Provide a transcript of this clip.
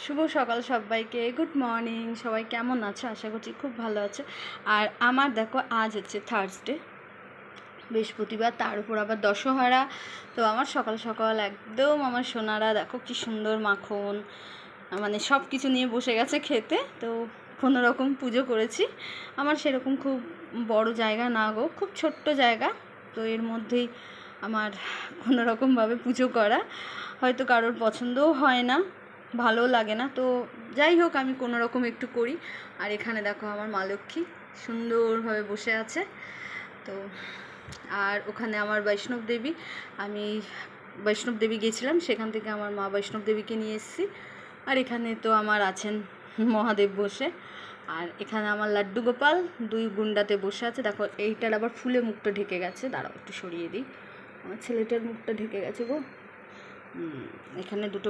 শুভ সকাল সবাইকে, good morning. সবাই কেমন আছো? আশা করছি খুব ভালো আছে। আর আমার দেখো, আজ হচ্ছে থার্সডে, বৃহস্পতিবার, তার উপর আবার দশহরা। তো আমার সকাল সকাল একদম আমার সোনারা দেখো কি সুন্দর মাখন, মানে সব কিছু নিয়ে বসে গেছে খেতে। তো কোনো রকম পুজো করেছি। আমার সেরকম খুব বড় জায়গা না গো, খুব ছোট্ট জায়গা। তো এর মধ্যেই আমার কোনো রকমভাবে পুজো করা, হয়তো কারোর পছন্দও হয় না, ভালোও লাগে না। তো যাই হোক, আমি কোনো রকম একটু করি। আর এখানে দেখো আমার মা লক্ষ্মী সুন্দরভাবে বসে আছে। তো আর ওখানে আমার বৈষ্ণব দেবী, আমি বৈষ্ণব দেবী গেছিলাম, সেখান থেকে আমার মা বৈষ্ণব দেবীকে নিয়ে এসেছি। আর এখানে তো আমার আছেন মহাদেব বসে। আর এখানে আমার লাড্ডু গোপাল দুই গুন্ডাতে বসে আছে। দেখো এইটার আবার ফুলে মুখটা ঢেকে গেছে, দাঁড়াও একটু সরিয়ে দিই, আমার ছেলেটার মুখটা ঢেকে গেছে গো। এখানে দুটো